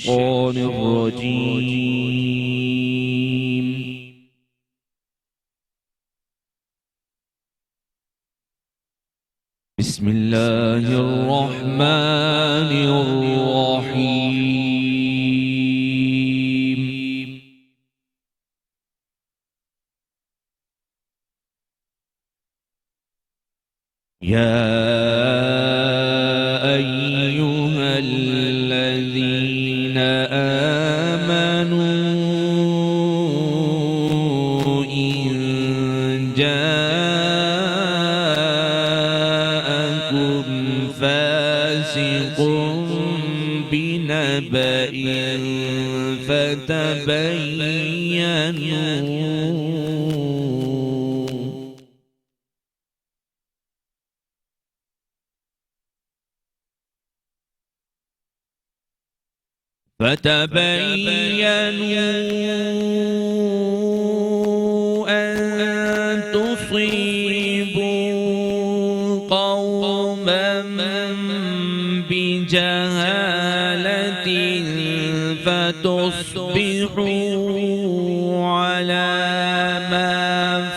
الشيطان الرجيم. بسم الله الرحمن الرحيم. يا أيها الذين آمنوا إن جاءكم فاسق بنبأ فتبينوا أن تصيبوا قوما بجهالة فتصبحوا على ما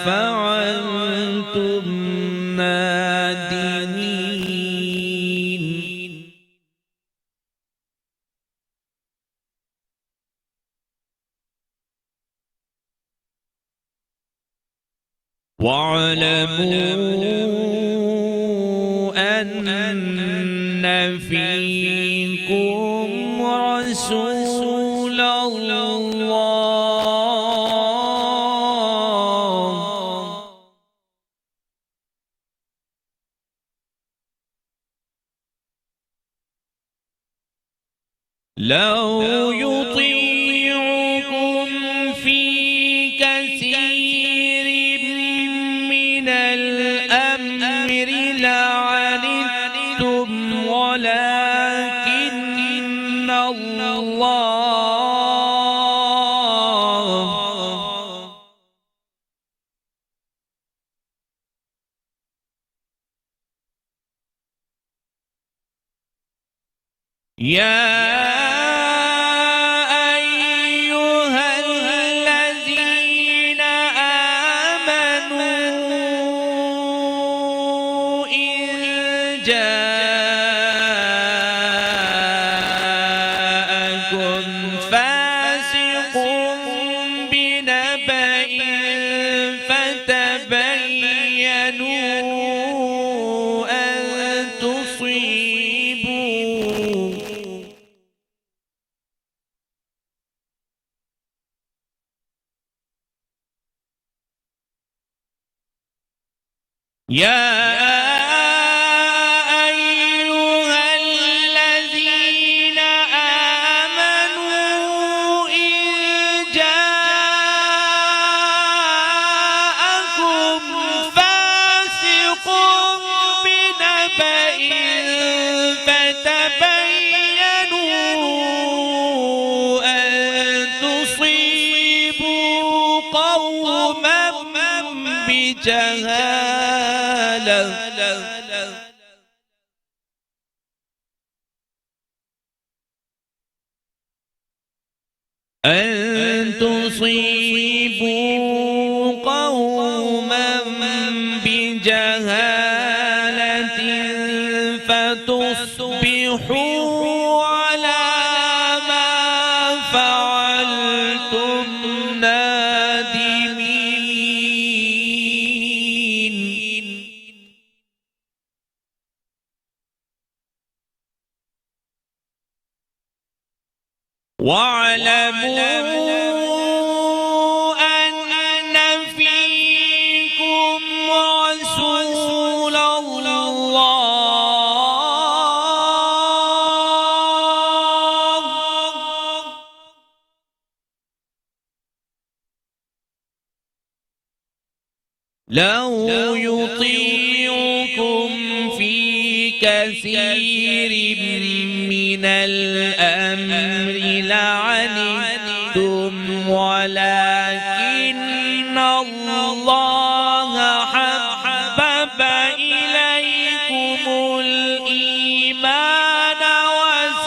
فعلتم نادمين. واعلموا أن فيكم رسول الله لو يطيعكم في كثير من الأمر لعنتم ولكن الله يا أيها الذين آمنوا إن جاءكم فاسق بنبأ فتبينوا أن تصيبوا يا أيها الذين آمنوا إن جاءكم فاسق بنبأ فتبينوا أن تصيبوا قوما بجهالة أن تصيبوا قوما بجهالة فتصبحوا على ما فعلتم نادمين. واعلموا أن فيكم رسول الله لو يطيعكم في كثير من الأمر لعنتم ولكن الله حبب إليكم الإيمان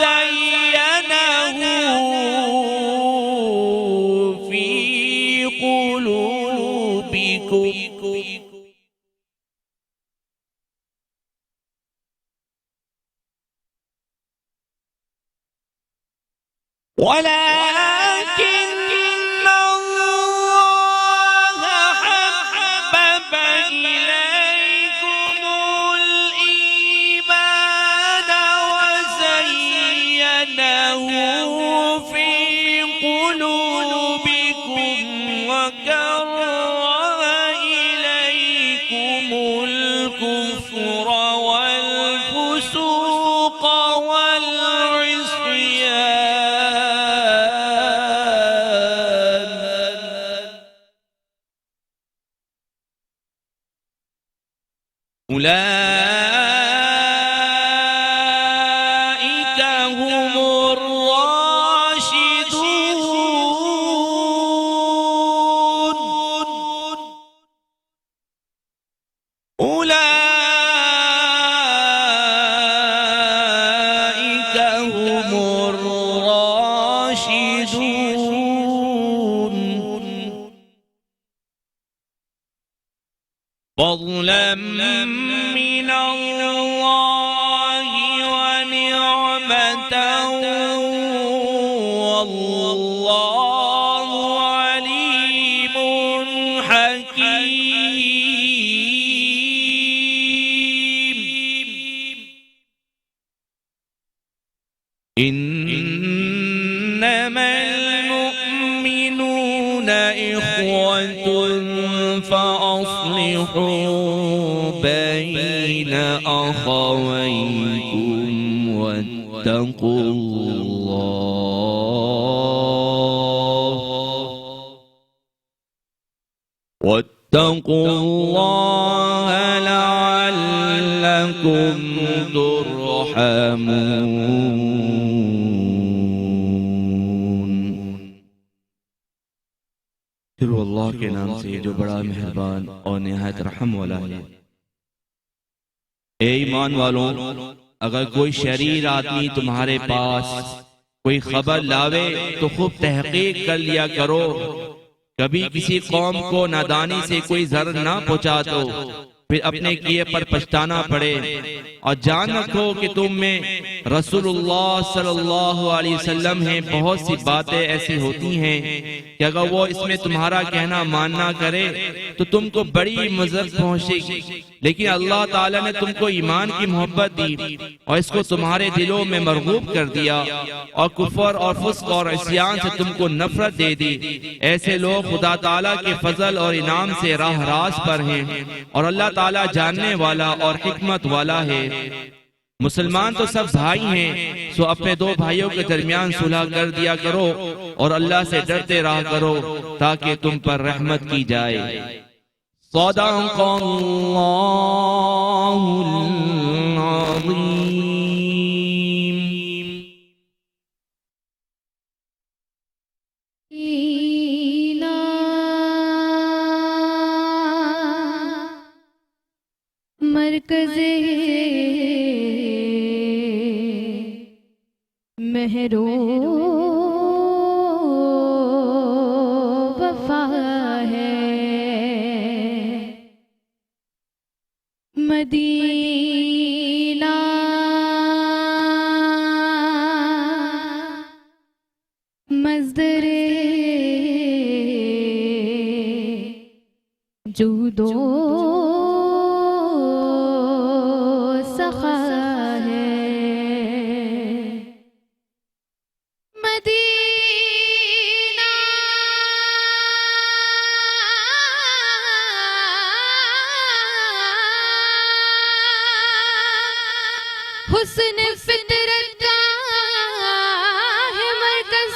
وزينه ولكن الله حبب إليكم الإيمان وزينه في قلوبكم وكره إليكم الكفر والفسوق أولئك هم الراشدون أولئك هم الراشدون فضلا من الله ونعمة والله عليم حكيم إنما المؤمنون إخوة فأصلحوا بين أخويكم واتقوا الله لعلكم ترحمون۔ شروع اللہ کے نام سے جو بڑا مہربان اور نہایت رحم والا ہے۔ اے ایمان والوں، اگر کوئی شریر آدمی تمہارے پاس کوئی خبر لاوے تو خوب تحقیق کر لیا کرو، کبھی کسی قوم کو نادانی سے کوئی ضرر نہ پہنچا تو پھر اپنے کیے پر پچھتانا پڑے، اور جان رکھو کہ تم میں رسول اللہ صلی اللہ علیہ وسلم ہیں۔ بہت سی باتیں ایسی ہوتی ہیں کہ اگر وہ اس میں تمہارا کہنا ماننا کرے تو تم کو بڑی مضر پہنچے گی، لیکن اللہ تعالیٰ نے تم کو ایمان کی محبت دی اور اس کو تمہارے دلوں میں مرغوب کر دیا، اور کفر اور فسق اور عصیان سے تم کو نفرت دے دی۔ ایسے لوگ خدا تعالیٰ کے فضل اور انعام سے راہ راست پر ہیں، اور اللہ تعالیٰ جاننے والا اور حکمت والا ہے۔ مسلمان تو سب بھائی ہیں، سو اپنے دو بھائیوں کے درمیان صلح کر دیا کرو اور اللہ سے ڈرتے رہا کرو تاکہ تم پر رحمت کی جائے۔ صدق اللہ العظیم۔ مرکز مہرو وفا ہے، مدینہ مصدر جود و سخا ہے، مدینہ حسن فطرت کا ہے مرکز،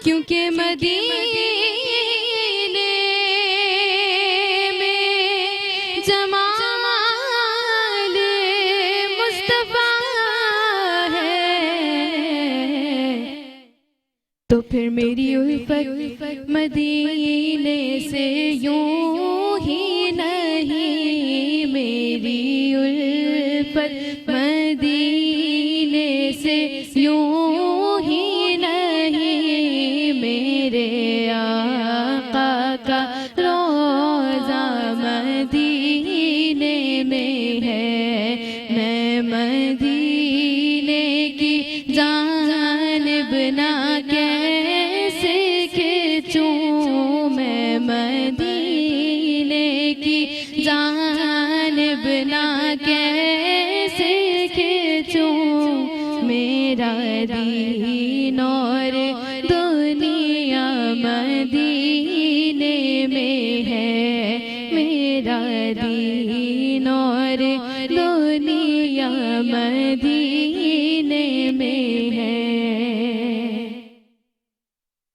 کیونکہ مدینے میں جمال مصطفیٰ ہے، تو پھر میری الفت مدینے سے یوں ہی نہیں، میری الفت مدینے سے یوں ہی نہیں، میرے آقا کا روضہ مدینے میں ہے، میں مدینے کی جانب نہ بنا کیسے کھینچوں میرا دین اور دنیا مدینے میں ہے میرا دین اور دنیا مدینے میں ہے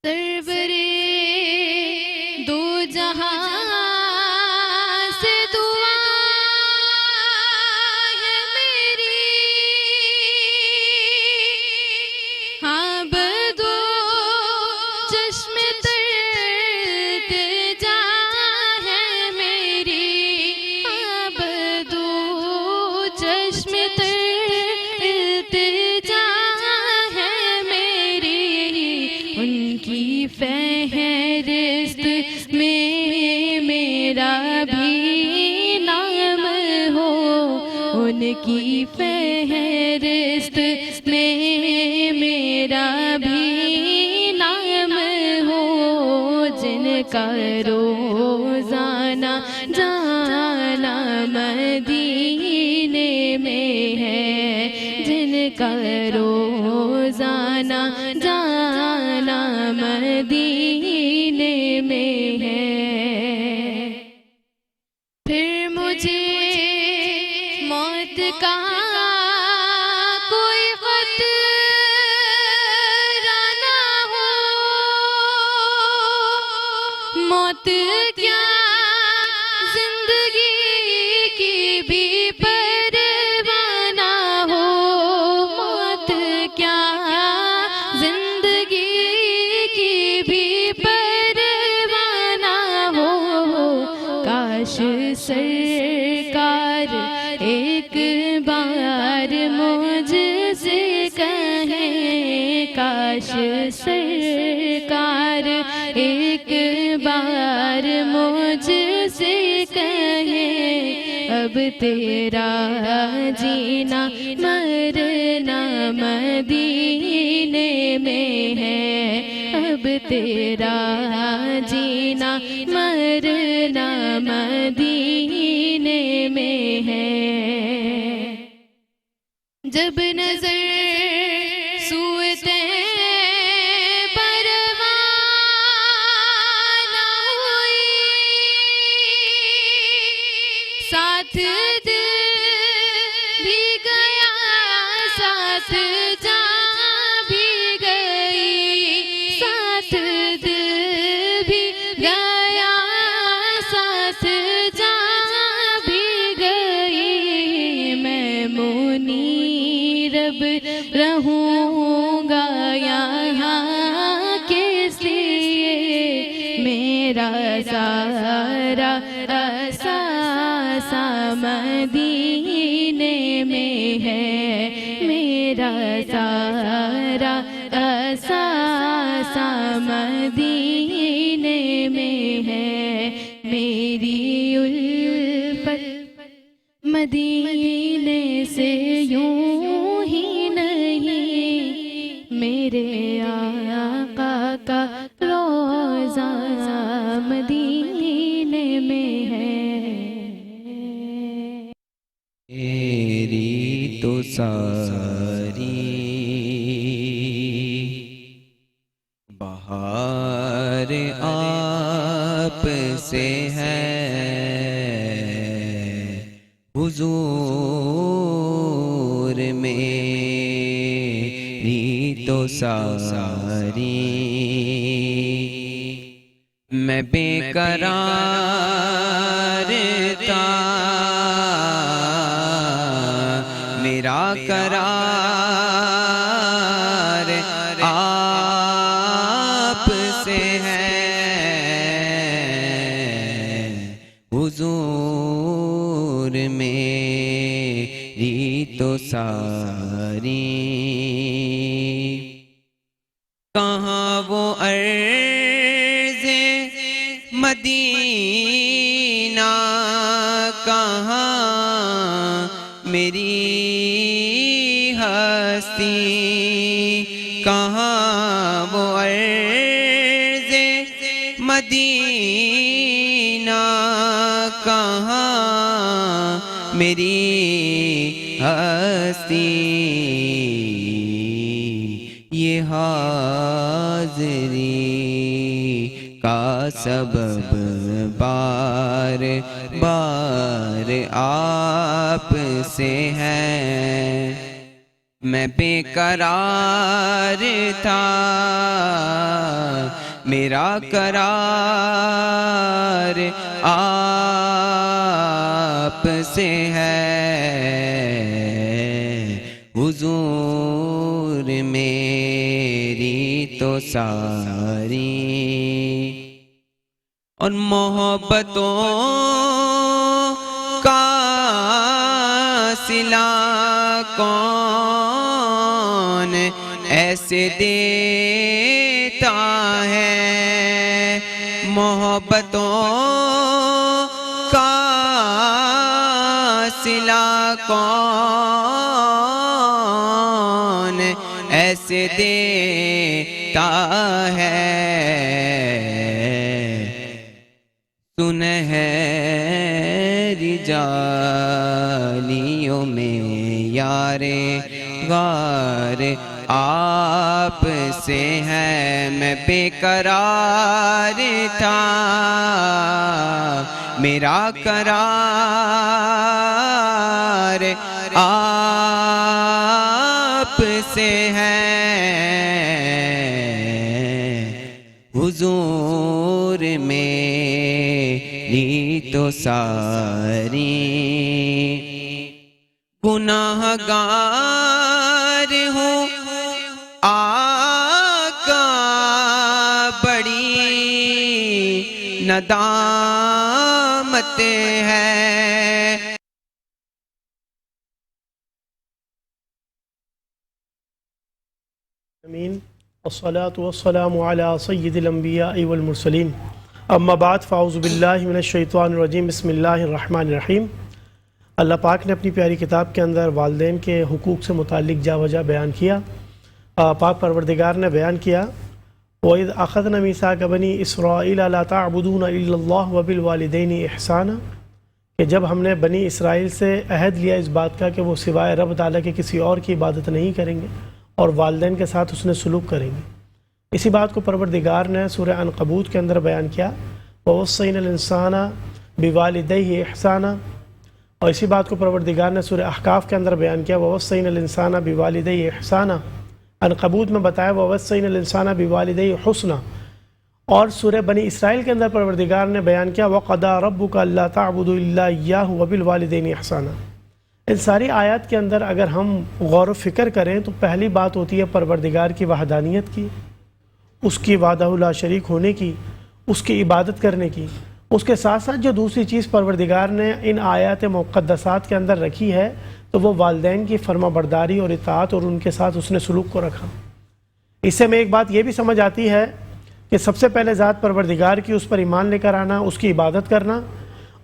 سرورے دو جہاں سے دعا ہے میری ہاں بدو چشم تر التجا ہے میری ہاں بدو چشم تر التجا ہے میری ان کی فہرست میں میرا بھی نام ہو ان کی فہرست میں میرا بھی نام ہو جن کا روزانہ جانا مدینے میں ہے جن کا روزانہ جانا مدینے میں ہے پھر مجھے موت کا کوئی خطرہ نہ ہو موت کیا زندگی کی بھی پرواہ نہ ہو موت کیا زندگی کی بھی پرواہ نہ ہو کاش سرکار ایک بار مجھ سے کہیں کاش سرکار ایک بار مجھ سے کہیں اب تیرا جینا مرنا مدینے میں ہے اب تیرا جینا مرنا مدینے میں ہے جب نظر سوتے پروانہ ہوئی ساتھ دل بھی گیا ساتھ جان بھی گئی ساتھ دل بھی گیا ساتھ جان بھی گئی میں منیرب رہوں گا یہاں کس لیے میرا سارا احساس مدینے میں ہے میرا سارا احساس مدینے میں ہے میری الفت مدینے سے یوں ہی نہیں میرے آقا کا روضہ مدینے میں ہے تیری تو ساری بہار آپ سے ہے حضور میری تو ساری میں بے قرار تھا میرا قرار آپ سے ہے حضور میری تو ساری کہاں وہ عرض مدینہ کہاں میری ہستی کہاں وہ عرض مدینہ کہاں میری ہستی یہ حاضری کا سبب بار بار آپ سے ہے میں بے قرار تھا میرا قرار آپ سے ہے حضور میری تو ساری اور محبتوں کا صلہ کون ایسے دیتا ہے محبتوں کا صلہ کون ایسے دیتا ہے سنہری جالیوں میں یار غار آپ سے ہے میں بے قرار تھا میرا قرار آپ سے ہے حضور میری تو ساری گناہگار ہوں آقا بڑی ندامت ہے امین والصلاة والسلام على سید الانبیاء والمرسلین اما بعد فاعوذ باللہ من الشیطان الرجیم بسم اللہ الرحمن الرحیم اللہ پاک نے اپنی پیاری کتاب کے اندر والدین کے حقوق سے متعلق جا وجہ بیان کیا پاک پروردگار نے بیان کیا وَإِذْ أَخَذْنَا مِيثَاقَ بَنِي إِسْرَائِيلَ لَا تَعْبُدُونَ إِلَّا اللَّهَ وَبِالْوَالِدَيْنِ إِحْسَانًا کہ جب ہم نے بنی اسرائیل سے عہد لیا اس بات کا کہ وہ سوائے رب تعالیٰ کے کسی اور کی عبادت نہیں کریں گے اور والدین کے ساتھ حسن سلوک کریں گے اسی بات کو پروردگار نے سورہ عنقبوت کے اندر بیان کیا وَوَصَّيْنَا الْإِنسَانَ بِوَالِدَيْهِ إِحْسَانًا اور اسی بات کو پروردگار نے سورہ احقاف کے اندر بیان کیا وَوَصَّيْنَا الْإِنسَانَ بِوَالِدَيْهِ إِحْسَانًا عنقبوت میں بتایا وَوَصَّيْنَا الْإِنسَانَ بِوَالِدَيْهِ حُسْنًا اور سورہ بنی اسرائیل کے اندر پروردگار نے بیان کیا وَقَضَىٰ رَبُّكَ أَلَّا تَعْبُدُوا إِلَّا إِيَّاهُ وَبِالْوَالِدَيْنِ إِحْسَانًا ان ساری آیات کے اندر اگر ہم غور و فکر کریں تو پہلی بات ہوتی ہے پروردگار کی وحدانیت کی اس کی وحدہ لا شریک ہونے کی اس کی عبادت کرنے کی اس کے ساتھ ساتھ جو دوسری چیز پروردگار نے ان آیات مقدسات کے اندر رکھی ہے تو وہ والدین کی فرما برداری اور اطاعت اور ان کے ساتھ اس نے سلوک کو رکھا اس سے میں ایک بات یہ بھی سمجھ آتی ہے کہ سب سے پہلے ذات پروردگار کی اس پر ایمان لے کر آنا اس کی عبادت کرنا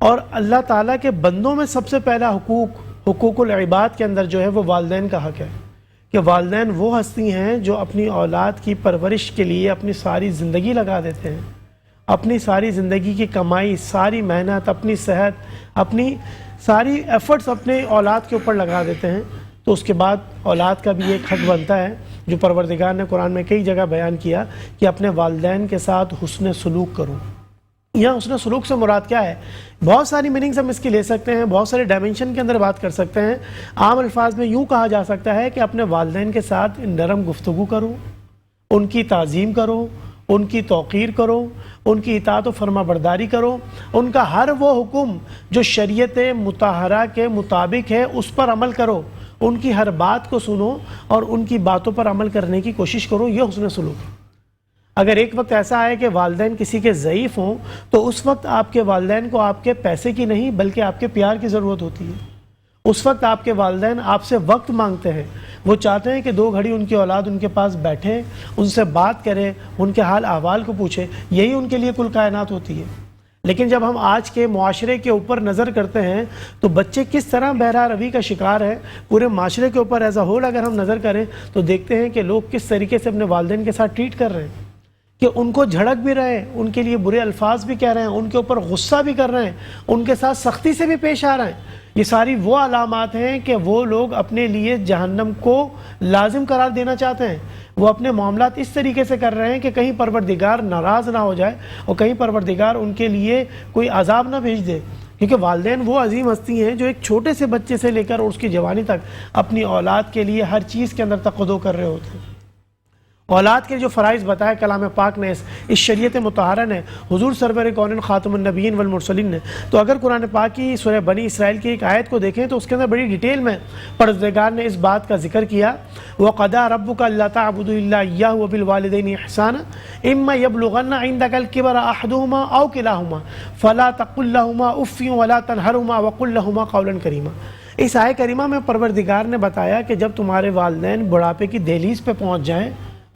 اور اللہ تعالیٰ کے بندوں میں سب سے پہلا حقوق العباد کے اندر جو ہے وہ والدین کا حق ہے کہ والدین وہ ہستی ہیں جو اپنی اولاد کی پرورش کے لیے اپنی ساری زندگی لگا دیتے ہیں اپنی ساری زندگی کی کمائی ساری محنت اپنی صحت اپنی ساری ایفرٹس اپنے اولاد کے اوپر لگا دیتے ہیں تو اس کے بعد اولاد کا بھی ایک حق بنتا ہے جو پروردگار نے قرآن میں کئی جگہ بیان کیا کہ اپنے والدین کے ساتھ حسن سلوک کرو یہاں حسن سلوک سے مراد کیا ہے بہت ساری میننگز ہم اس کی لے سکتے ہیں بہت سارے ڈائمنشن کے اندر بات کر سکتے ہیں عام الفاظ میں یوں کہا جا سکتا ہے کہ اپنے والدین کے ساتھ نرم گفتگو کرو ان کی تعظیم کرو ان کی توقیر کرو ان کی اطاعت و فرما برداری کرو ان کا ہر وہ حکم جو شریعت مطہرہ کے مطابق ہے اس پر عمل کرو ان کی ہر بات کو سنو اور ان کی باتوں پر عمل کرنے کی کوشش کرو یہ حسن سلوک ہے اگر ایک وقت ایسا ہے کہ والدین کسی کے ضعیف ہوں تو اس وقت آپ کے والدین کو آپ کے پیسے کی نہیں بلکہ آپ کے پیار کی ضرورت ہوتی ہے اس وقت آپ کے والدین آپ سے وقت مانگتے ہیں وہ چاہتے ہیں کہ 2 گھڑی ان کی اولاد ان کے پاس بیٹھے ان سے بات کرے ان کے حال احوال کو پوچھے یہی ان کے لیے کل کائنات ہوتی ہے لیکن جب ہم آج کے معاشرے کے اوپر نظر کرتے ہیں تو بچے کس طرح بہرا روی کا شکار ہیں پورے معاشرے کے اوپر ایز اے ہول اگر ہم نظر کریں تو دیکھتے ہیں کہ لوگ کس طریقے سے اپنے والدین کے ساتھ ٹریٹ کر رہے ہیں کہ ان کو جھڑک بھی رہے ہیں، ان کے لیے برے الفاظ بھی کہہ رہے ہیں، ان کے اوپر غصہ بھی کر رہے ہیں، ان کے ساتھ سختی سے بھی پیش آ رہے ہیں، یہ ساری وہ علامات ہیں کہ وہ لوگ اپنے لیے جہنم کو لازم قرار دینا چاہتے ہیں۔ وہ اپنے معاملات اس طریقے سے کر رہے ہیں کہ کہیں پروردگار ناراض نہ ہو جائے اور کہیں پروردگار ان کے لیے کوئی عذاب نہ بھیج دے، کیونکہ والدین وہ عظیم ہستی ہیں جو ایک چھوٹے سے بچے سے لے کر اور اس کی جوانی تک اپنی اولاد کے لیے ہر چیز کے اندر تقدو کر رہے ہوتے ہیں۔ اولاد کے جو فرائض بتائے کلام پاک نے، اس شریعت مطہرہ نے، حضور سرور کونین خاتم النبیین والمرسلین نے، تو اگر قرآن پاک کی سورہ بنی اسرائیل کی ایک آیت کو دیکھیں تو اس کے اندر بڑی ڈیٹیل میں پروردگار نے اس بات کا ذکر کیا، وَقَضَىٰ رَبُّكَ أَلَّا تَعْبُدُوا إِلَّا إِيَّاهُ وَبِالْوَالِدَيْنِ إِحْسَانًا إِمَّا يَبْلُغَنَّ عِندَكَ الْكِبَرَ أَحَدُهُمَا أَوْ كِلَاهُمَا فَلَا تَقُل لَّهُمَا أُفٍّ وَلَا تَنْهَرْهُمَا وَقُل لَّهُمَا قَوْلًا كَرِيمًا۔ اس آیت کریمہ میں پروردگار نے بتایا کہ جب تمہارے والدین بڑھاپے کی دہلیز پہ پہنچ جائیں،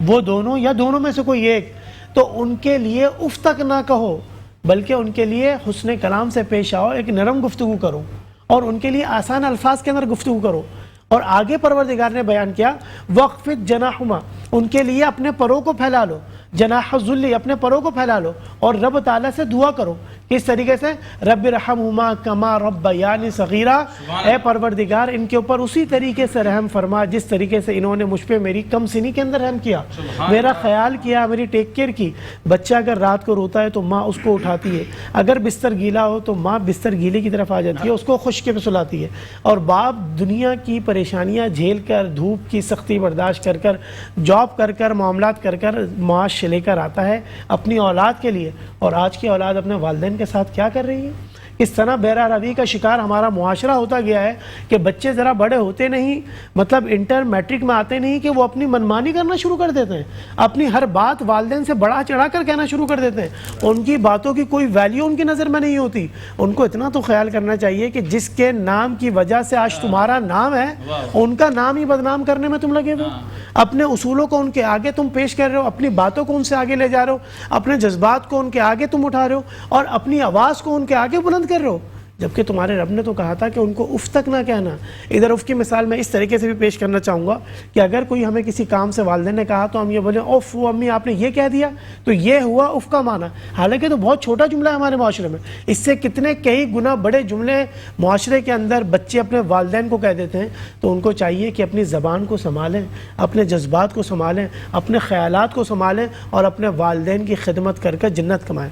وہ دونوں یا دونوں میں سے کوئی ایک، تو ان کے لیے اف تک نہ کہو، بلکہ ان کے لیے حسن کلام سے پیش آؤ، ایک نرم گفتگو کرو اور ان کے لیے آسان الفاظ کے اندر گفتگو کرو۔ اور آگے پروردگار نے بیان کیا وَخْفِضْ جَنَاحُمَا، ان کے لیے اپنے پروں کو پھیلا لو، جناح الذل، اپنے پروں کو پھیلا لو اور رب تعالیٰ سے دعا کرو۔ کس طریقے سے؟ رب ارحمہما کما ربیانی صغیرا، اے پروردگار ان کے اوپر اسی طریقے سے رحم فرما جس طریقے سے انہوں نے مجھ پہ میری کم سنی کے اندر رحم کیا، میرا خیال کیا، میری ٹیک کیئر کی۔ بچہ اگر رات کو روتا ہے تو ماں اس کو اٹھاتی ہے، اگر بستر گیلا ہو تو ماں بستر گیلے کی طرف آ جاتی ہے، اس کو خشکی پہ سلاتی ہے، اور باپ دنیا کی پریشانیاں جھیل کر، دھوپ کی سختی برداشت کر کر، جاب کر کر، معاملات کر کر معاش لے کر آتا ہے اپنی اولاد کے لیے، اور آج کی اولاد اپنے والدین کے ساتھ کیا کر رہی ہے؟ اس طرح بیرا روی کا شکار ہمارا معاشرہ ہوتا گیا ہے کہ بچے ذرا بڑے ہوتے نہیں، مطلب انٹر میٹرک میں آتے نہیں کہ وہ اپنی منمانی کرنا شروع کر دیتے ہیں، اپنی ہر بات والدین سے بڑا چڑھا کر کہنا شروع کر دیتے ہیں، ان کی باتوں کی کوئی ویلیو ان کی نظر میں نہیں ہوتی۔ ان کو اتنا تو خیال کرنا چاہیے کہ جس کے نام کی وجہ سے آج تمہارا نام ہے، ان کا نام ہی بدنام کرنے میں تم لگے ہو، اپنے اصولوں کو ان کے آگے تم پیش کر رہے ہو، اپنی باتوں کو ان سے آگے لے جا رہے ہو، اپنے جذبات کو ان کے آگے تم اٹھا رہے ہو اور اپنی آواز کو ان کے آگے بلند کر رہے ہو، جبکہ تمہارے رب نے تو کہا تھا کہ ان کو اف تک نہ کہنا۔ ادھر اف کی مثال میں اس طریقے سے بھی پیش کرنا چاہوں گا کہ اگر کوئی ہمیں کسی کام سے والدین نے کہا تو ہم یہ بولیں اوف امی آپ نے یہ کہہ دیا، تو یہ ہوا اف کا معنی، حالانکہ تو بہت چھوٹا جملہ ہے ہمارے معاشرے میں، اس سے کتنے کئی گنا بڑے جملے معاشرے کے اندر بچے اپنے والدین کو کہہ دیتے ہیں۔ تو ان کو چاہیے کہ اپنی زبان کو سنبھالیں، اپنے جذبات کو سنبھالیں، اپنے خیالات کو سنبھالیں اور اپنے والدین کی خدمت کر کر جنت کمائیں۔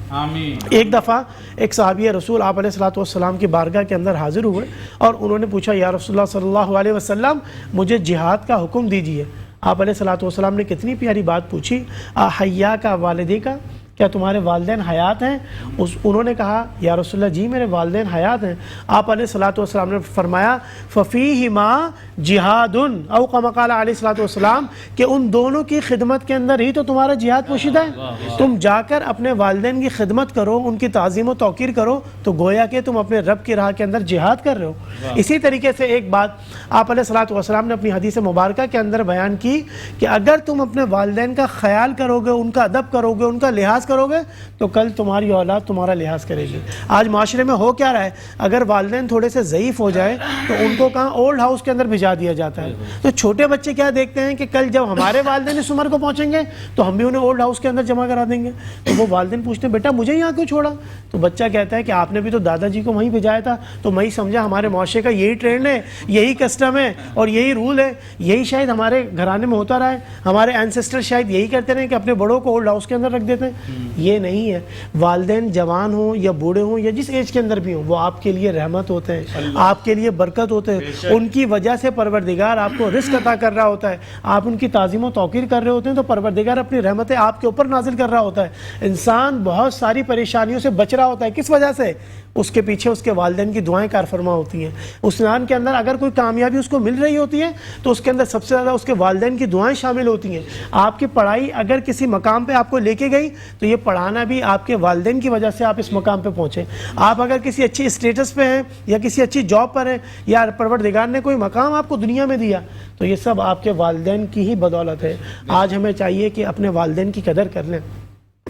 ایک دفعہ ایک صحابی رسول آپ علیہ الصلوۃ والسلام کی بارگاہ کے اندر حاضر ہوئے اور انہوں نے پوچھا یا رسول اللہ صلی اللہ علیہ وسلم مجھے جہاد کا حکم دیجئے۔ آپ علیہ الصلوۃ والسلام نے کتنی پیاری بات پوچھی، احیا کا والدے کا، کیا تمہارے والدین حیات ہیں؟ انہوں نے کہا یا رسول اللہ جی میرے والدین حیات ہیں۔ آپ علیہ الصلوۃ والسلام نے فرمایا ففیہما جہاد، او کما قال علیہ الصلوۃ والسلام کہ ان دونوں کی خدمت کے اندر ہی تو تمہارا جہاد پوشیدہ ہے۔ تم جا کر اپنے والدین کی خدمت کرو، ان کی تعظیم و توقیر کرو، تو گویا کہ تم اپنے رب کی راہ کے اندر جہاد کر رہے ہو۔ اسی طریقے سے ایک بات آپ علیہ الصلوۃ والسلام نے اپنی حدیث مبارکہ کے اندر بیان کی کہ اگر تم اپنے والدین کا خیال کرو گے، ان کا ادب کرو گے، ان کا لحاظ کرو گے تو کل تمہاری اولاد تمہارا لحاظ کرے گی۔ آج معاشرے میں ہو کیا رہا ہے، اگر والدین تھوڑے سے ضعیف ہو جائے تو ان کو کہاں اولڈ ہاؤس کے اندر بھجا دیا جاتا ہے۔ تو چھوٹے بچے کیا دیکھتے ہیں کہ کل جب ہمارے والدین اس عمر کو پہنچیں گے تو ہم بھی انہیں اولڈ ہاؤس کے اندر جمع کرا دیں گے، تو وہ والدین پوچھتے ہیں بیٹا مجھے یہاں کیوں چھوڑا؟ تو بچہ کہتا ہے کہ آپ نے بھی تو دادا جی کو وہیں بھیجایا تھا، تو میں ہی سمجھا ہمارے معاشرے کا یہی ٹرینڈ ہے، یہی کسٹم ہے اور یہی رول ہے، یہی شاید ہمارے گھرانے میں ہوتا رہا ہے، ہمارے اینسسٹر شاید یہی کرتے رہے کہ اپنے بڑوں کو اولڈ ہاؤس کے اندر رکھ دیتے ہیں۔ یہ نہیں ہے، والدین جوان ہوں یا بوڑھے ہوں یا جس ایج کے اندر بھی ہوں، وہ آپ کے لیے رحمت ہوتے ہیں، آپ کے لیے برکت ہوتے ہیں، ان کی وجہ سے پروردگار آپ کو رزق عطا کر رہا ہوتا ہے، آپ ان کی تعظیم و توقیر کر رہے ہوتے ہیں تو پروردگار اپنی رحمتیں آپ کے اوپر نازل کر رہا ہوتا ہے۔ انسان بہت ساری پریشانیوں سے بچ رہا ہوتا ہے، کس وجہ سے؟ اس کے پیچھے اس کے والدین کی دعائیں کار فرما ہوتی ہیں۔ اس انسان کے اندر اگر کوئی کامیابی اس کو مل رہی ہوتی ہے تو اس کے اندر سب سے زیادہ اس کے والدین کی دعائیں شامل ہوتی ہیں۔ آپ کی پڑھائی اگر کسی مقام پہ آپ کو لے کے گئی تو یہ پڑھانا بھی آپ کے والدین کی وجہ سے آپ اس مقام پہ پہنچے۔ آپ اگر کسی اچھی اسٹیٹس پہ ہیں یا کسی اچھی جاب پر ہیں یا پروردگار نے کوئی مقام آپ کو دنیا میں دیا تو یہ سب آپ کے والدین کی ہی بدولت ہے۔ آج ہمیں چاہیے کہ اپنے والدین کی قدر کر لیں،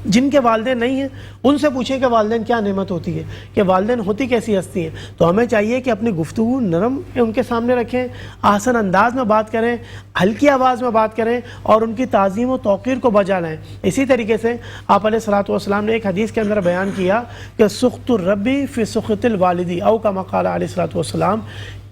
جن کے والدین نہیں ہیں ان سے پوچھیں کہ والدین کیا نعمت ہوتی ہے، کہ والدین ہوتی کیسی ہستی ہیں۔ تو ہمیں چاہیے کہ اپنی گفتگو نرم ان کے سامنے رکھیں، آسان انداز میں بات کریں، ہلکی آواز میں بات کریں اور ان کی تعظیم و توقیر کو بجا لائیں۔ اسی طریقے سے آپ علیہ الصلوۃ والسلام نے ایک حدیث کے اندر بیان کیا کہ سخط الربی فی سخط الوالدی، او کما قال علیہ الصلوۃ والسلام،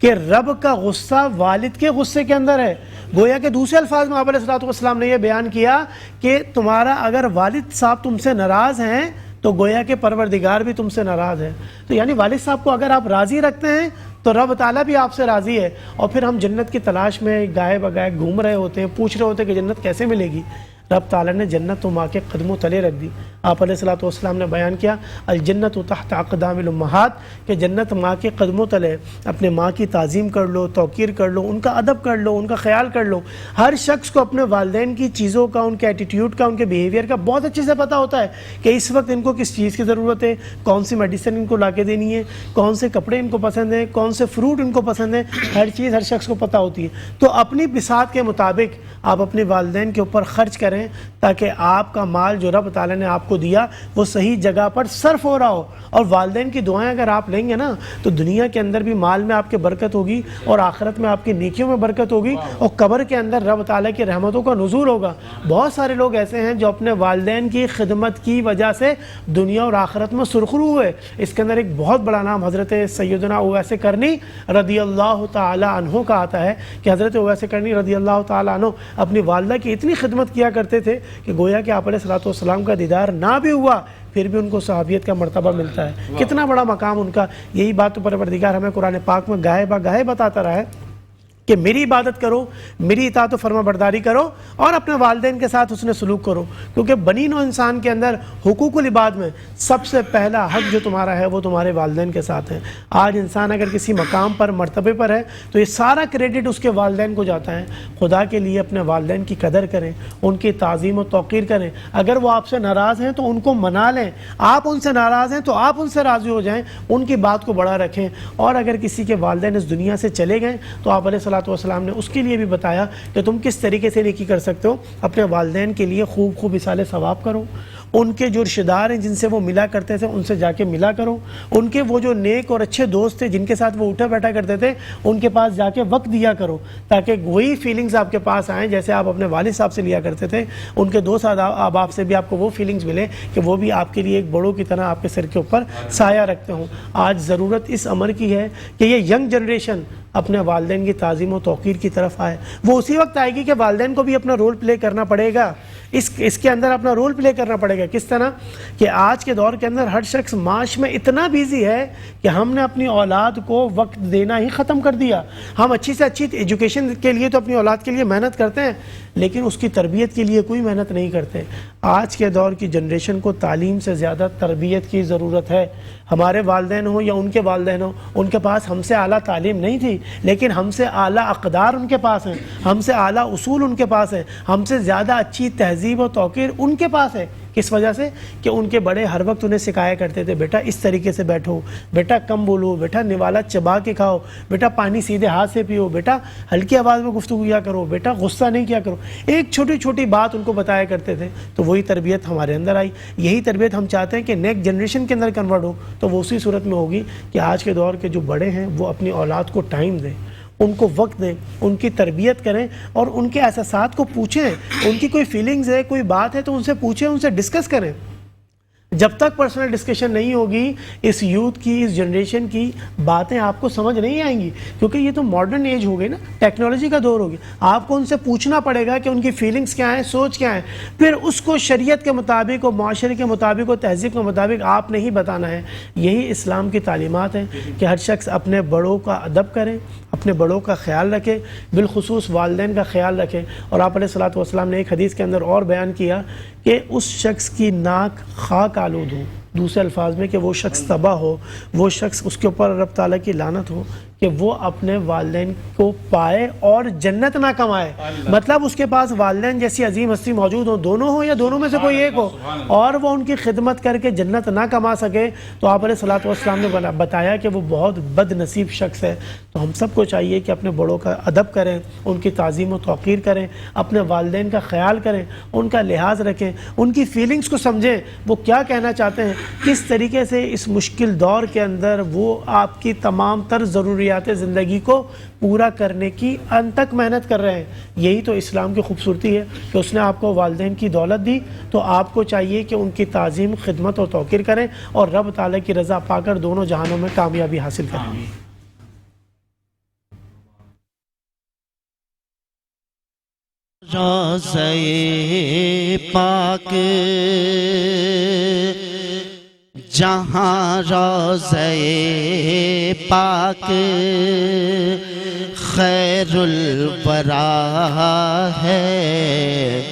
کہ رب کا غصہ والد کے غصے کے اندر ہے۔ گویا کہ دوسرے الفاظ میں آپ علیہ الصلوۃ والسلام نے یہ بیان کیا کہ تمہارا اگر والد صاحب تم سے ناراض ہیں تو گویا کہ پروردگار بھی تم سے ناراض ہے۔ تو یعنی والد صاحب کو اگر آپ راضی رکھتے ہیں تو رب تعالیٰ بھی آپ سے راضی ہے۔ اور پھر ہم جنت کی تلاش میں گائے بگائے گھوم رہے ہوتے ہیں، پوچھ رہے ہوتے ہیں کہ جنت کیسے ملے گی۔ رب تعالیٰ نے جنت تو ماں کے قدموں تلے رکھ دی۔ آپ علیہ الصلوۃ والسلام نے بیان کیا الجنت تحت اقدام الامہات، کہ جنت ماں کے قدموں تلے۔ اپنے ماں کی تعظیم کر لو، توقیر کر لو، ان کا ادب کر لو، ان کا خیال کر لو۔ ہر شخص کو اپنے والدین کی چیزوں کا، ان کے ایٹیٹیوڈ کا، ان کے بیہیویئر کا بہت اچھے سے پتہ ہوتا ہے کہ اس وقت ان کو کس چیز کی ضرورت ہے، کون سی میڈیسن ان کو لا کے دینی ہے، کون سے کپڑے ان کو پسند ہیں، کون سے فروٹ ان کو پسند ہیں۔ ہر چیز ہر شخص کو پتہ ہوتی ہے۔ تو اپنی بساط کے مطابق آپ اپنے والدین کے اوپر خرچ کریں تاکہ آپ کا مال جو رب تعالیٰ نے آپ کو دیا وہ صحیح جگہ پر صرف ہو رہا ہو۔ اور والدین کی دعائیں اگر آپ لیں گے نا تو دنیا کے اندر بھی مال میں آپ کے برکت ہوگی اور آخرت میں آپ کی نیکیوں میں برکت ہوگی اور قبر کے اندر رب تعالیٰ کی رحمتوں کا نزول ہوگا۔ بہت سارے لوگ ایسے ہیں جو اپنے والدین کی خدمت کی وجہ سے دنیا اور آخرت میں سرخرو ہوئے۔ اس کے اندر ایک بہت بڑا نام حضرت سیدنا اویس کرنی رضی اللہ تعالیٰ عنہ کا آتا ہے کہ حضرت اویس کرنی رضی اللہ تعالیٰ عنہ اپنی والدہ کی اتنی خدمت کیا کرتے تھے کہ گویا کہ آپ علیہ الصلوۃ والسلام کا دیدار نہ بھی ہوا پھر بھی ان کو صحابیت کا مرتبہ ملتا ہے۔ کتنا بڑا مقام ان کا۔ یہی بات تو پروردگار ہمیں قرآن پاک میں گاہے بگاہے بتاتا رہا ہے کہ میری عبادت کرو، میری اطاعت و فرما برداری کرو اور اپنے والدین کے ساتھ حسن سلوک کرو، کیونکہ بنی نوع انسان کے اندر حقوق العباد میں سب سے پہلا حق جو تمہارا ہے وہ تمہارے والدین کے ساتھ ہے۔ آج انسان اگر کسی مقام پر مرتبے پر ہے تو یہ سارا کریڈٹ اس کے والدین کو جاتا ہے۔ خدا کے لیے اپنے والدین کی قدر کریں، ان کی تعظیم و توقیر کریں۔ اگر وہ آپ سے ناراض ہیں تو ان کو منا لیں، آپ ان سے ناراض ہیں تو آپ ان سے راضی ہو جائیں، ان کی بات کو بڑا رکھیں۔ اور اگر کسی کے والدین اس دنیا سے چلے گئے تو آپ علیہ والسلام نے اس کے لیے بھی بتایا کہ تم کس طریقے سے نیکی کر سکتے ہو۔ اپنے والدین کے لیے خوب خوب اصالہ ثواب کرو، ان کے جو رشتہ دار ہیں جن سے وہ ملا کرتے تھے ان سے جا کے ملا کرو، ان کے وہ جو نیک اور اچھے دوست تھے جن کے ساتھ وہ اٹھا بیٹھا کرتے تھے ان کے پاس جا کے وقت دیا کرو، تاکہ وہی فیلنگز آپ کے پاس آئیں جیسے آپ اپنے والد صاحب سے لیا کرتے تھے۔ ان کے دوست احباب سے بھی آپ کو وہ فیلنگز ملے کہ وہ بھی آپ کے لیے ایک بڑوں کی طرح آپ کے سر کے اوپر سایہ رکھتے ہوں۔ آج ضرورت اس امر کی ہے کہ یہ ینگ جنریشن اپنے والدین کی تعظیم و توقیر کی طرف آئے۔ وہ اسی وقت آئے گی کہ والدین کو بھی اپنا رول پلے کرنا پڑے گا، اس کے اندر اپنا رول پلے کرنا پڑے گا۔ کس طرح کہ آج کے دور کے اندر ہر شخص معاش میں اتنا بیزی ہے کہ ہم نے اپنی اولاد کو وقت دینا ہی ختم کر دیا۔ ہم اچھی سے اچھی ایجوکیشن کے لیے تو اپنی اولاد کے لیے محنت کرتے ہیں لیکن اس کی تربیت کے لیے کوئی محنت نہیں کرتے۔ آج کے دور کی جنریشن کو تعلیم سے زیادہ تربیت کی ضرورت ہے۔ ہمارے والدین ہوں یا ان کے والدین ہوں، ان کے پاس ہم سے اعلیٰ تعلیم نہیں تھی لیکن ہم سے اعلیٰ اقدار ان کے پاس ہیں، ہم سے اعلیٰ اصول ان کے پاس ہیں، ہم سے زیادہ اچھی تہذیب و توقیر ان کے پاس ہے۔ کس وجہ سے کہ ان کے بڑے ہر وقت انہیں سکھایا کرتے تھے بیٹا اس طریقے سے بیٹھو، بیٹا کم بولو، بیٹا نوالا چبا کے کھاؤ، بیٹا پانی سیدھے ہاتھ سے پیو، بیٹا ہلکی آواز میں گفتگو کیا کرو، بیٹا غصہ نہیں کیا کرو۔ ایک چھوٹی چھوٹی بات ان کو بتایا کرتے تھے تو وہی تربیت ہمارے اندر آئی۔ یہی تربیت ہم چاہتے ہیں کہ نیکسٹ جنریشن کے اندر کنورٹ ہو، تو وہ اسی صورت میں ہوگی کہ آج کے دور کے جو بڑے ہیں وہ اپنی اولاد کو ٹائم دیں، ان کو وقت دیں، ان کی تربیت کریں اور ان کے احساسات کو پوچھیں۔ ان کی کوئی فیلنگز ہے، کوئی بات ہے تو ان سے پوچھیں، ان سے ڈسکس کریں۔ جب تک پرسنل ڈسکشن نہیں ہوگی اس یوتھ کی، اس جنریشن کی باتیں آپ کو سمجھ نہیں آئیں گی، کیونکہ یہ تو ماڈرن ایج ہو گئی نا، ٹیکنالوجی کا دور ہو گیا۔ آپ کو ان سے پوچھنا پڑے گا کہ ان کی فیلنگز کیا ہیں، سوچ کیا ہے، پھر اس کو شریعت کے مطابق اور معاشرے کے مطابق اور تہذیب کے مطابق آپ نے ہی بتانا ہے۔ یہی اسلام کی تعلیمات ہیں کہ ہر شخص اپنے بڑوں کا ادب کرے، اپنے بڑوں کا خیال رکھے، بالخصوص والدین کا خیال رکھے۔ اور آپ علیہ الصلوۃ والسلام نے ایک حدیث کے اندر اور بیان کیا کہ اس شخص کی ناک خاک آلود ہو، دوسرے الفاظ میں کہ وہ شخص تباہ ہو، وہ شخص اس کے اوپر رب تعالیٰ کی لعنت ہو کہ وہ اپنے والدین کو پائے اور جنت نہ کمائے۔ مطلب اس کے پاس والدین جیسی عظیم ہستی موجود ہوں، دونوں ہوں یا دونوں میں سے کوئی ایک ہو، اور وہ ان کی خدمت کر کے جنت نہ کما سکے تو آپ علیہ الصلوۃ والسلام نے بتایا کہ وہ بہت بد نصیب شخص ہے۔ تو ہم سب کو چاہیے کہ اپنے بڑوں کا ادب کریں، ان کی تعظیم و توقیر کریں، اپنے والدین کا خیال کریں، ان کا لحاظ رکھیں، ان کی فیلنگز کو سمجھیں، وہ کیا کہنا چاہتے ہیں، کس طریقے سے اس مشکل دور کے اندر وہ آپ کی تمام تر ضروریات زندگی کو پورا کرنے کی ان تک محنت کر رہے ہیں۔ یہی تو اسلام کی خوبصورتی ہے کہ اس نے آپ کو والدین کی دولت دی، تو آپ کو چاہیے کہ ان کی تعظیم، خدمت اور توقیر کریں اور رب تعالیٰ کی رضا پا کر دونوں جہانوں میں کامیابی حاصل کریں۔ روضہ پاک جہاں روضہ پاک خیر الورا ہے،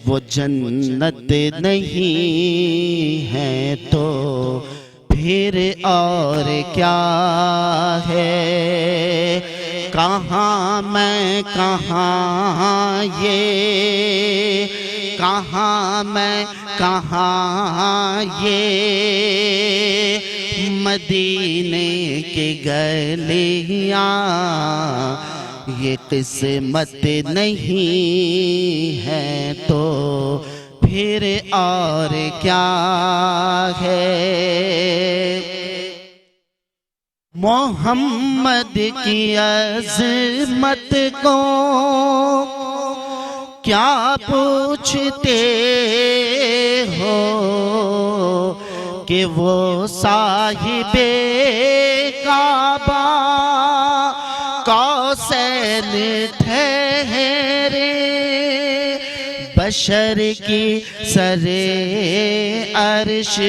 وہ جنت نہیں ہے تو پھر اور کیا ہے؟ کہاں میں کہاں یہ، کہاں میں کہاں یہ، مدینے کی گلیاں یہ قسمت نہیں ہے تو پھر اور کیا ہے؟ محمد کی عظمت کو کیا پوچھتے ہو کہ وہ صاحب کعبہ قوسین ٹھہرے، بشر کی سر عرش،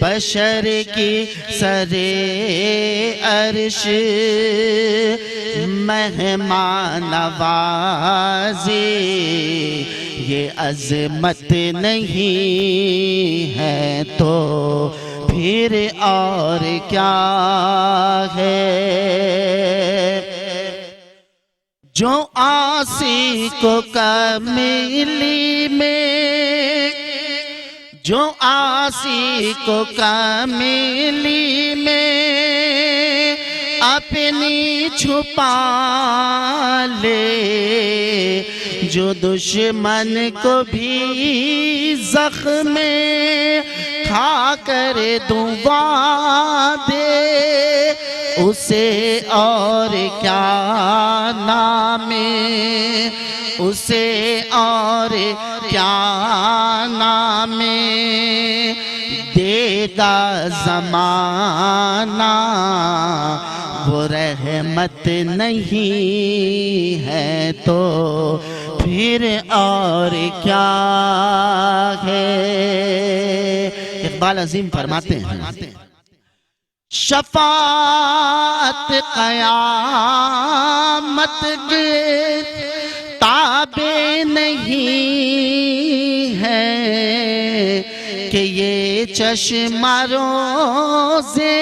بشر کی سر عرش مہمان نوازی، یہ عظمت نہیں ہے تو پھر اور کیا ہے؟ جو عاصی کو کاملی میں، جو عاصی کو کاملی میں اپنی چھپا لے، جو دشمن کو بھی زخم کھا کر دعا دے، اسے اور کیا نام، اسے اور کیا نام دے گا زمانہ، وہ رحمت نہیں ہے تو پھر اور کیا ہے؟ اقبال عظیم فرماتے ہیں شفاعت قیامت کے تابع نہیں ہے کہ یہ چشمہ روزے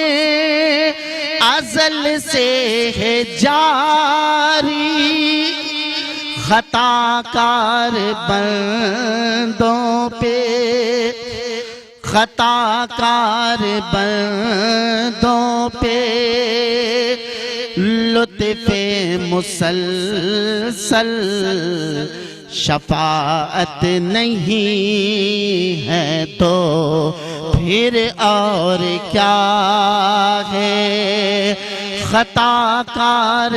ازل سے ہے جاری، خطا کار بندوں پہ، خطا کار بندوں پہ لطف مسلسل، شفاعت نہیں ہے تو پھر اور کیا ہے؟ خطا کار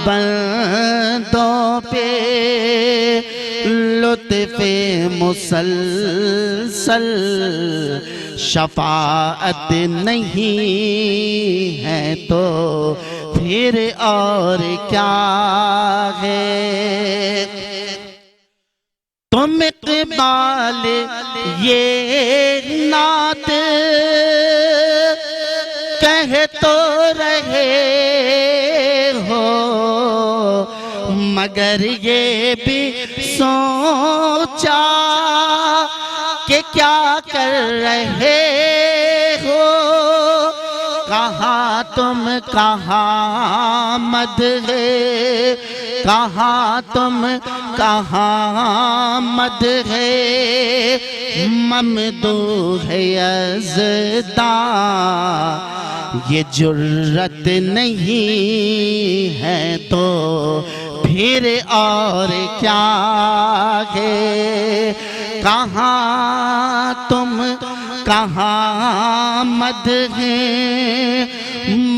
بندوں پہ لطف مسلسل، شفاعت نہیں ہے تو پھر اور کیا ہے؟ تم اقبال یہ نعت کہہ تو رہے ہو، مگر یہ بھی سوچا کہ کیا کر رہے ہو؟ کہاں تم کہاں مدح، کہاں تم کہاں مدح ممدوح یزداں، یہ جرت نہیں ہے تو پھر اور کیا ہے؟ کہاں تم کہاں مدح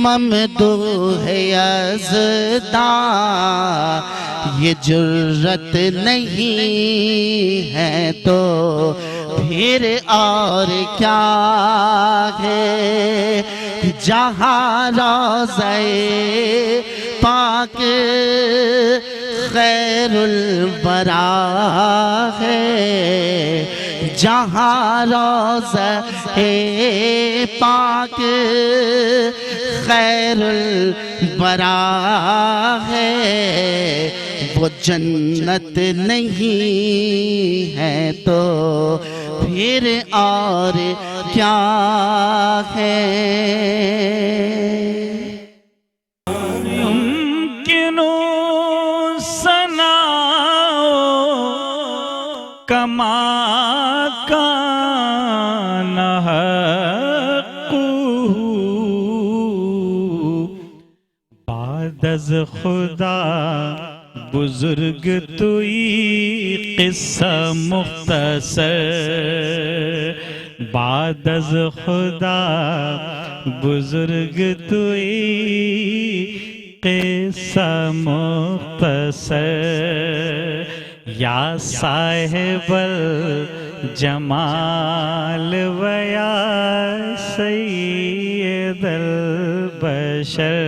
ممدوح یزداں، یہ جرت نہیں ہے تو پھر اور کیا ہے؟ جہاں روضہ پاک خیر الورا ہے، جہاں روضہ پاک خیر الورا ہے، وہ جنت نہیں ہے تو پھر اور کیا ہے؟ کما کان حقہ، بعد از خدا بزرگ توئی قصہ مختصر، بعد از خدا بزرگ توئی قصہ مختصر، یا صاحب الجمال و یا سید البشر،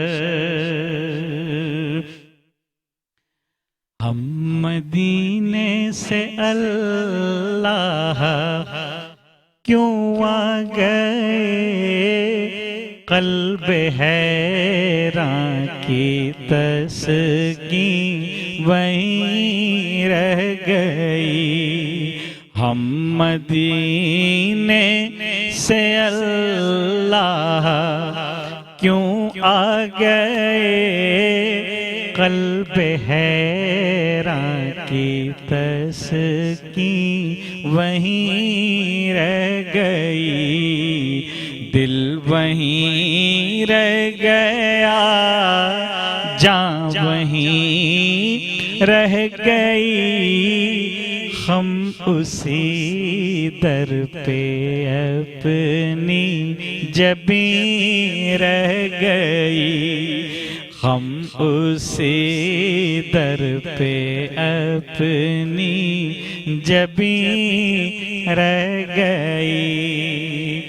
ہم مدینے سے اللہ کیوں آ گئے، قلب حیران کی تسکین وہیں رہ گئی، ہم مدینے سے اللہ کیوں آ گئے، قلب حیران کی تسکین وہیں رہ گئی، دل وہیں رہ گیا، جان وہیں رہ گئی، ہم اسی در پہ اپنی جبیں رہ گئی، ہم اسی در پہ اپنی جبیں رہ گئی،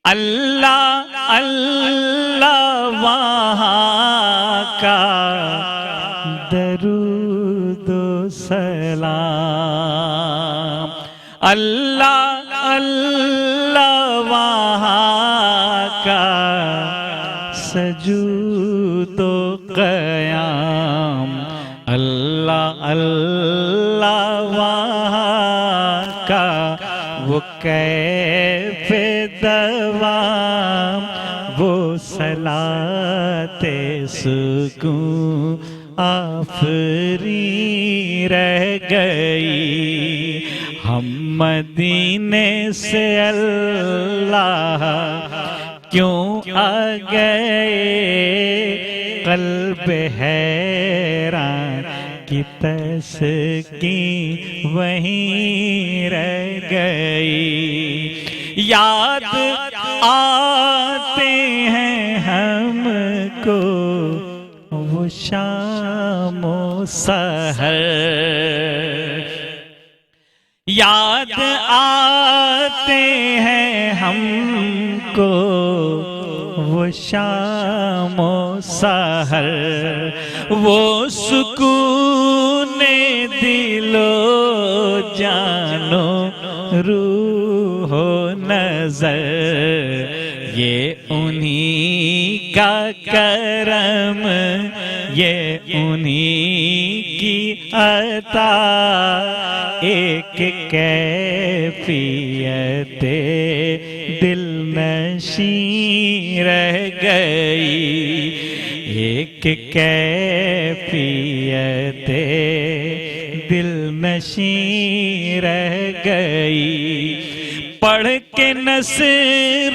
اللہ اللہ وہاں کا درود و سلام، اللہ اللہ وہاں کا سجود و قیام، اللہ اللہ وہاں کا وہ کیف دوام، وہ صلاۃ سکون آفری رہ گئی، ہم مدینے سے اللہ کیوں آ گئے، قلب حیران کی تسکین وہیں رہ گئی، یاد آتے ہیں ہم کو وہ شام و سحر، یاد آتے ہیں ہم کو وہ شام و سحر، وہ سکون دل و جانو روح و نظر، یہ انہی کا کرم، یہ انہی کی عطا، ایک کیفیت دل نشیں رہ گئی، ایک کیفیت دل نشیں رہ گئی، پڑھ کے نصر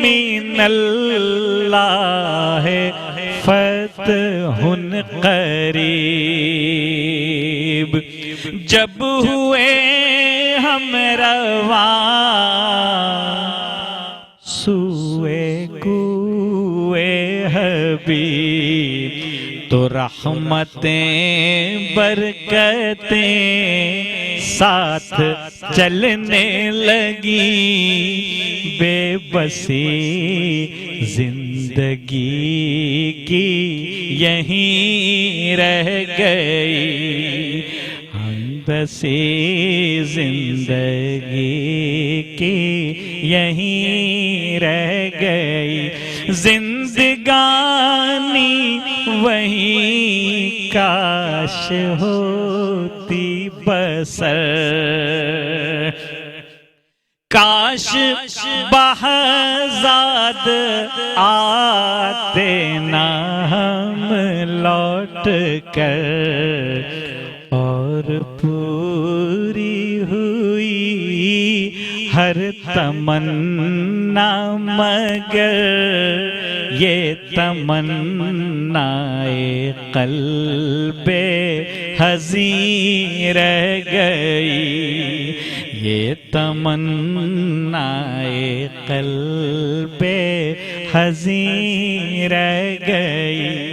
من اللہ اللہ فتح قریب جب ہوئے ہم رواں سوئے کوئے حبیب تو رحمتیں برکتیں ساتھ چلنے لگی بے بسی زندگی کی یہیں رہ گئی ہم بسی زندگی کی یہیں رہ گئی زندگانی وہیں کاش ہوتی بسر کاش بہزاد آتے نہ ہم لوٹ کر اور پوری ہوئی ہر تمنا مگر یہ تمنائے قلب حزین رہ گئی یہ تمنائے قلب حزین رہ گئی